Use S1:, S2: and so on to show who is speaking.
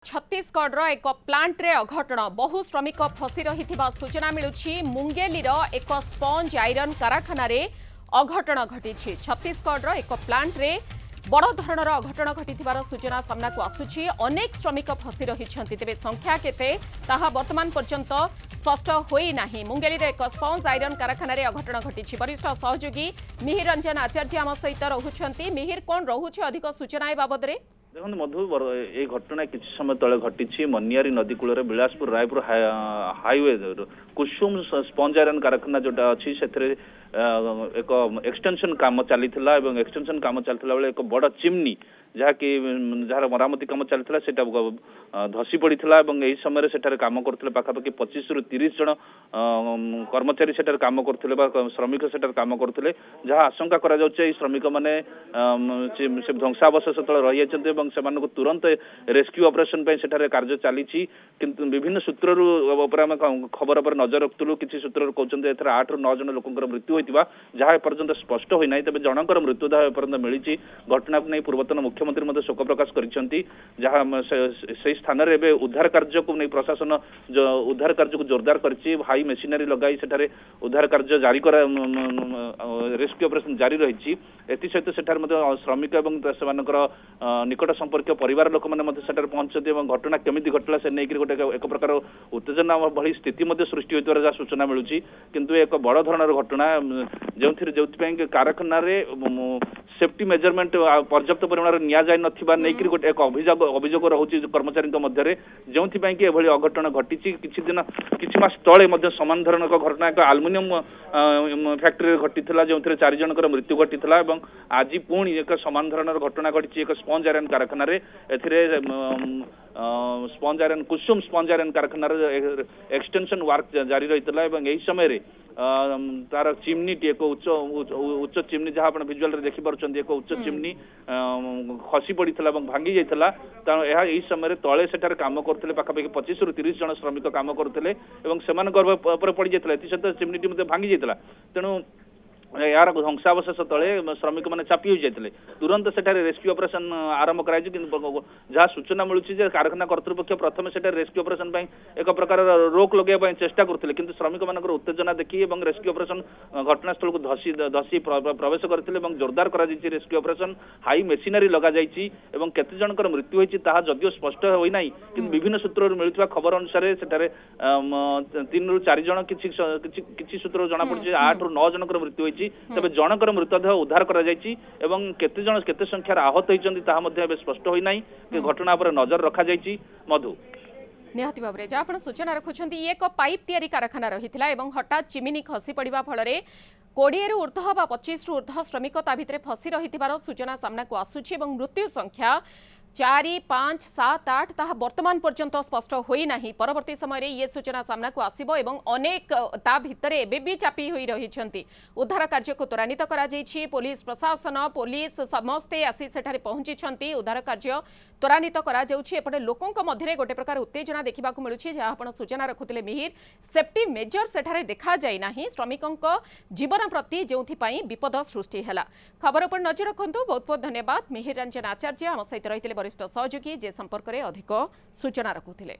S1: छत्तीसगढ़ एक प्लांट रे अघटन बहु श्रमिक फसी रही सूचना मिलुछि। मुंगेली एक स्पंज आयरन कारखाना रे अघटन घटी। छत्तीसगढ़ एक प्लांट रे बड़ धरणर अघटन घटी सूचना सामना को आसुछि। अनेक श्रमिक फसी रही तेबे संख्या केते ताहा वर्तमान पर्यंत स्पष्ट होई नाही। मुंगेली एक स्पंज आयरन कारखाना रे अघटन घटी। वरिष्ठ सहयोगी मिहिर रंजन आचार्य आम सहित रहुछंती। मिहिर कोन रहुछि अधिक सूचना ए बाबद रे?
S2: देखो मधु ये घटना किसी समय तले घटी मनियारी नदी कूल बिलासपुर रायपुर हाईवे कुसुम स्पंज आयरन कारखाना जोटा अच्छी से एक एक्सटेंशन काम चली एक्सटेंशन काम चलता बेले एक बड़ चिमनी जहाँकि जार मरामती काम चलता से धसी पड़ा यही समय से काम करते पाखापाखि 25 ରୁ 30 जन कर्मचारी से काम करते श्रमिक से काम करते जहाँ आशंका करा श्रमिक मैंने ध्वंसावशेष तले रही से तुरंत रेस्क्यू ऑपरेशन से कार्य चली किंतु विभिन्न सूत्र खबर पर नजर रखुलू। किसी सूत्र कहते 8 ରୁ 9 जन लोक मृत्यु होता जहाँ एपर्यंत स्पष्ट होना तेज जनकर मृत्युदेह एपर्यंत मिली। घटना को नहीं पूर्वतन मुख्यमंत्री शोक प्रकाश करिसेंती जहाँ से स्थान रे उद्धार कार्य को नहीं प्रशासन उद्धार कार्य को जोरदार करिछि। हाई मेसिनरी लगाई सेठारे उद्धार कार्य जारी करा रेस्क्यू ऑपरेशन जारी रही। एसत सेठार श्रमिक और निकट संपर्क परिवार लोक मैंने पहुंचते घटना केमिति घटला से नहीं गोटे एक प्रकार उत्तेजना भली स्थिति सृष्टि होता जहाँ सूचना मिलूँ। किंतु एक बड़ धरणर घटना जो कारखाना सेफ्टी मेजरमेंट पर्याप्त परिमाण नि जाए नहीं गोटे एक अभियोग रोचे कर्मचारी मध्य जो अघटन घटी। किसी दिन किसी मास तले समान धरण घटना एक आलुमिनियम फैक्ट्री घटी जो 4 जनकर मृत्यु घटी आज पुणी एक समान धरण घटना घटी एक स्पंज आयरन कारखाना स्पंज आयरन कुसुम स्पंज आयरन कारखाना एक्सटेंशन वर्क जारी रही यही समय तार चिमनी एक उच्च चिमनी जहाँ आप विजुअल देखी पार्टी एक उच्च चिमनी खसी पड़ा भांगी जाता तेणु यही समय तले से काम करते पाखापाखि 25 ରୁ 30 जन श्रमिक काम करते पड़ जाता चिमनी भांगी जाता तेणु यार ध्वंसावशेष तले श्रमिक मैंने चापी हो जाते तुरंत से रेस्क्यू ऑपरेशन आरंभ कराई जहाँ सूचना मिलूँ कारखाना कर्तृपक्ष प्रथम से रेस्क्यू ऑपरेशन एक प्रकार रोक लगे चेष्टा करते किंतु श्रमिक मान उत्तेजना देखी रेस्क्यू ऑपरेशन घटनास्थल को धसी प्रवेश करते जोरदार कर रेस्क्यू ऑपरेशन हाई मेसिनरी लग जाए केते जनकर मृत्यु होती जदिव स्पष्ट होना कि विभिन्न सूत्र मिलूँ खबर अनुसार से 3 ରୁ 4 जन किसी सूत्र जमापड़ी 8 ରୁ 9 जनकर मृत्यु होती तबे जनकर मृतदेह उद्धार करा जायछि एवं केते जन केते संख्यार आहत होइछन्ति ताहा मध्ये स्पष्ट होई नाही कि घटना पर नजर रखा जायछि। मधु
S1: निहाती भाव जहाँ आप सूचना रखुंट एक पाइप तैयारी कारखाना रही है हठात चिमिनी खसी पड़ा फल 20 ରୁ ऊर्ध्व बा 25 ରୁ ऊर्ध्व श्रमिक ता भितर फसी रही सूचना सामना को आसुछि। मृत्यु संख्या 4, 5, 7, 8 ताहा वर्तमान पर्यंत स्पष्ट होई नाही। परवर्ती समय ये सूचना सामना को आसिबो एवं अनेक ता भितर एबे भी चापी होई रहिछन्ति। उद्धार कार्य को त्वरान्वित करा जायछि। पुलिस प्रशासन पुलिस समस्ते आसी सेठारे पहुंचिछन्ति। उद्धार कार्य त्वरान्वित करा जाउछि। एपटे लोकंक मध्यरे गोटे प्रकार उत्तेजना देखा मिलुछि जहाँ आपण सूचना रखुतिले मिहिर सेफ्टी मेजर सेठारे देखा जाय नाही। श्रमिकंक जीवन प्रति जोंथि पई विपद सृष्टि हैला। खबर पर नजर रखंतु। बहुत बहुत धन्यवाद मिहिर रंजन आचार्य आम सहित रहितिले वरिष्ठ सहयोगी जे संपर्क में अधिक सूचना रखुतिले।